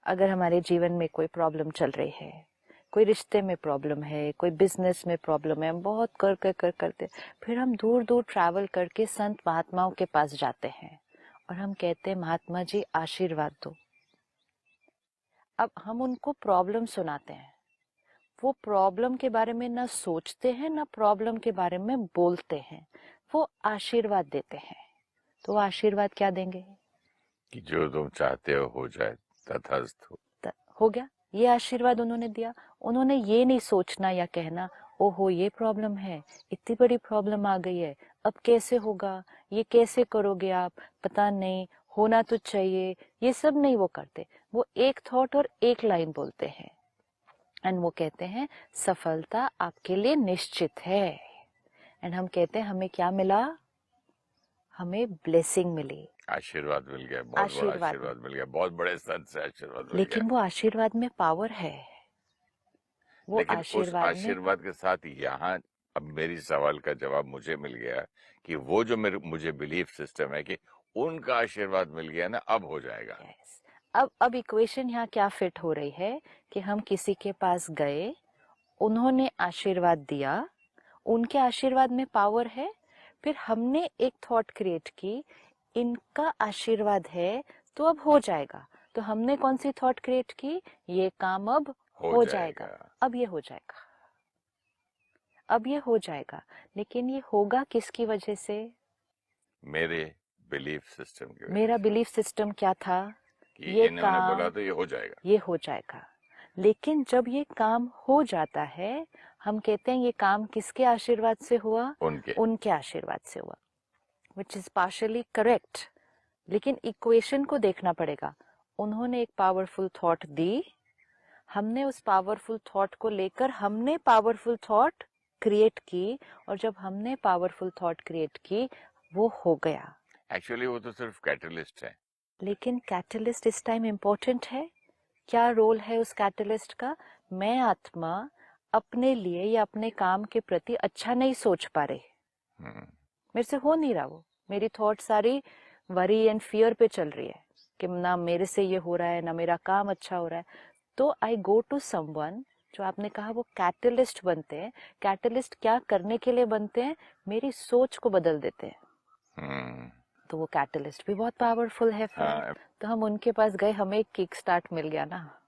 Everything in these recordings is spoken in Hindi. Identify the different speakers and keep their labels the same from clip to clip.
Speaker 1: अगर हमारे जीवन में कोई प्रॉब्लम चल रही है, कोई रिश्ते में प्रॉब्लम है, कोई बिजनेस में प्रॉब्लम है, हम बहुत करते फिर हम दूर दूर ट्रैवल करके संत महात्माओं के पास जाते हैं और हम कहते हैं महात्मा जी आशीर्वाद दो। अब हम उनको प्रॉब्लम सुनाते हैं, वो प्रॉब्लम के बारे में ना सोचते हैं ना प्रॉब्लम के बारे में बोलते हैं, वो आशीर्वाद देते हैं। तो वो आशीर्वाद क्या देंगे
Speaker 2: कि जो तुम चाहते हो जाए, तथास्तु
Speaker 1: हो गया। ये आशीर्वाद उन्होंने दिया। उन्होंने ये नहीं सोचना या कहना ओहो ये प्रॉब्लम है, इतनी बड़ी प्रॉब्लम आ गई है, अब कैसे होगा, ये कैसे करोगे आप, पता नहीं, होना तो चाहिए, ये सब नहीं वो करते। वो एक थॉट और एक लाइन बोलते हैं एंड वो कहते हैं सफलता आपके लिए निश्चित है। एंड हम कहते हैं हमें क्या मिला, हमें ब्लेसिंग मिली,
Speaker 2: आशीर्वाद मिल गया, बहुत बड़ा आशीर्वाद मिल गया, बहुत बड़े संत से आशीर्वाद मिल
Speaker 1: लेकिन
Speaker 2: गया।
Speaker 1: वो आशीर्वाद में पावर है। वो
Speaker 2: लेकिन उस
Speaker 1: आशीर्वाद में
Speaker 2: आशीर्वाद के साथ यहाँ अब मेरी सवाल का जवाब मुझे मिल गया कि वो जो मुझे बिलीफ सिस्टम है कि उनका आशीर्वाद मिल गया ना, अब हो जाएगा।
Speaker 1: yes. अब इक्वेशन यहाँ क्या फिट हो रही है कि हम किसी के पास गए, उन्होंने आशीर्वाद दिया, उनके आशीर्वाद में पावर है, फिर हमने एक थॉट क्रिएट की इनका आशीर्वाद है तो अब हो जाएगा। तो हमने कौन सी थॉट क्रिएट की, ये काम अब हो जाएगा, अब ये हो जाएगा, अब ये हो जाएगा। लेकिन ये होगा किसकी वजह से,
Speaker 2: मेरे बिलीफ सिस्टम की वजह
Speaker 1: मेरा
Speaker 2: से।
Speaker 1: बिलीफ सिस्टम क्या था
Speaker 2: कि
Speaker 1: ये
Speaker 2: इन्होंने
Speaker 1: काम
Speaker 2: बोला तो ये हो जाएगा,
Speaker 1: ये हो जाएगा। लेकिन जब ये काम हो जाता है हम कहते हैं ये काम किसके आशीर्वाद से हुआ, उनके आशीर्वाद से हुआ, विच इज पार्शियली करेक्ट। लेकिन इक्वेशन को देखना पड़ेगा। उन्होंने एक पावरफुल थॉट दी, हमने उस पावरफुल थॉट को लेकर हमने पावरफुल थॉट क्रिएट की, और जब हमने पावरफुल थॉट क्रिएट की वो हो गया।
Speaker 2: एक्चुअली वो तो सिर्फ कैटलिस्ट है।
Speaker 1: लेकिन कैटलिस्ट इस टाइम इम्पोर्टेंट है। क्या रोल है उस कैटलिस्ट का, मैं आत्मा अपने लिए या अपने काम के प्रति अच्छा नहीं सोच पा रही, मेरे से हो नहीं रहा, वो मेरी थॉट सारी वरी एंड फियर पे चल रही है कि ना मेरे से ये हो रहा है, ना मेरा काम अच्छा हो रहा है। तो आई गो टू समवन, जो आपने कहा वो कैटलिस्ट बनते हैं। कैटलिस्ट क्या करने के लिए बनते हैं, मेरी सोच को बदल देते हैं। तो वो कैटलिस्ट भी बहुत पावरफुल है फिर। तो हम उनके पास गए, हमें एक किक स्टार्ट मिल गया ना,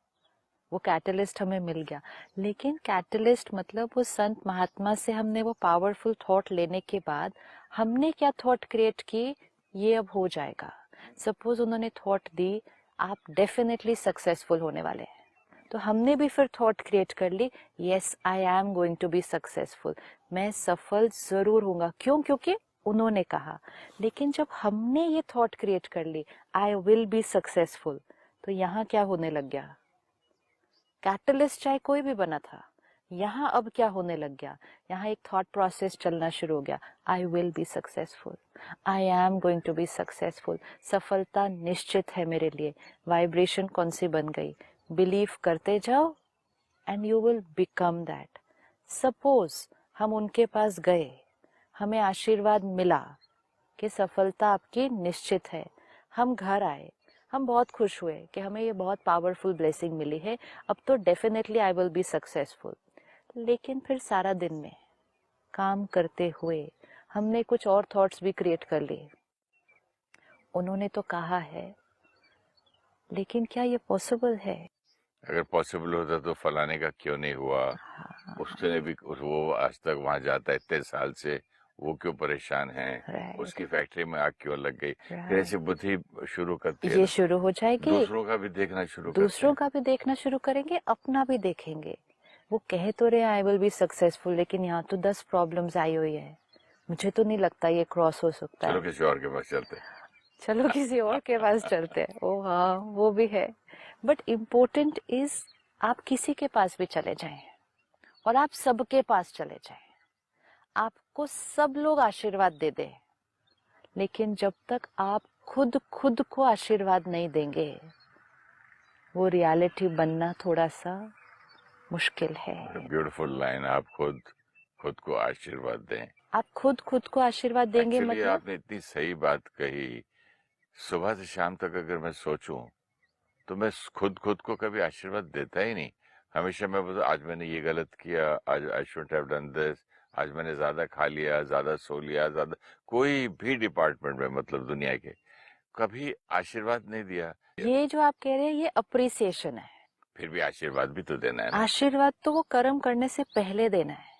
Speaker 1: वो कैटलिस्ट हमें मिल गया। लेकिन कैटलिस्ट मतलब वो संत महात्मा से हमने वो पावरफुल थॉट लेने के बाद हमने क्या थॉट क्रिएट की, ये अब हो जाएगा। सपोज उन्होंने थॉट दी आप डेफिनेटली सक्सेसफुल होने वाले हैं, तो हमने भी फिर थॉट क्रिएट कर ली yes I am going to be successful, मैं सफल जरूर होऊंगा। क्यों, क्योंकि उन्होंने कहा। लेकिन जब हमने ये थॉट क्रिएट कर ली आई विल बी सक्सेसफुल, तो यहाँ क्या होने लग गया, कैटलिस्ट चाहे कोई भी बना था, यहाँ अब क्या होने लग गया, यहाँ एक थॉट प्रोसेस चलना शुरू हो गया, I will be successful, I am going to be successful, सफलता निश्चित है मेरे लिए। वाइब्रेशन कौन सी बन गई, बिलीव करते जाओ and you will become that. Suppose हम उनके पास गए, हमें आशीर्वाद मिला कि सफलता आपकी निश्चित है, हम घर आए, हम बहुत खुश हुए कि हमें ये बहुत पावरफुल ब्लेसिंग मिली है, अब तो definitely I will be successful. लेकिन फिर सारा दिन में काम करते हुए हमने कुछ और थॉट्स भी क्रिएट कर लिए। उन्होंने तो कहा है, लेकिन क्या ये पॉसिबल है,
Speaker 2: अगर पॉसिबल होता तो फलाने का क्यों नहीं हुआ, उसने भी, वो आज तक वहां जाता है इतने साल से, वो क्यों परेशान है, उसकी फैक्ट्री में आग क्यों लग गई। फिर ऐसी बुद्धि शुरू करती है,
Speaker 1: ये शुरू हो जाएगी,
Speaker 2: दूसरों का भी देखना शुरू
Speaker 1: दूसरों का भी देखना शुरू करेंगे, अपना भी देखेंगे। वो कह तो रहे आई विल बी सक्सेसफुल, लेकिन यहाँ तो 10 प्रॉब्लम्स आई हुई है, मुझे तो नहीं लगता ये क्रॉस हो सकता है।
Speaker 2: चलो किसी और के पास चलते,
Speaker 1: चलो किसी और के पास चलते हैं। ओ हाँ वो भी है, बट इम्पोर्टेंट इज आप किसी के पास भी चले जाएं और आप सबके पास चले जाएं, आपको सब लोग आशीर्वाद दे दें, लेकिन जब तक आप खुद खुद को आशीर्वाद नहीं देंगे वो रियलिटी बनना थोड़ा सा मुश्किल है।
Speaker 2: ब्यूटीफुल लाइन, आप खुद खुद को आशीर्वाद दें।
Speaker 1: आप खुद खुद को आशीर्वाद देंगे
Speaker 2: Actually,
Speaker 1: मतलब
Speaker 2: आपने इतनी सही बात कही। सुबह से शाम तक अगर मैं सोचूं तो मैं खुद खुद को कभी आशीर्वाद देता ही नहीं। हमेशा मैं बोलता आज मैंने ये गलत किया, आज I should have done this, आज मैंने ज्यादा खा लिया, ज्यादा सो लिया, ज्यादा कोई भी डिपार्टमेंट में मतलब दुनिया के कभी आशीर्वाद नहीं दिया।
Speaker 1: ये जो आप कह रहे हैं ये अप्रिसिएशन है।
Speaker 2: फिर भी आशीर्वाद भी तो देना है ना।
Speaker 1: आशीर्वाद तो वो कर्म करने से पहले देना है।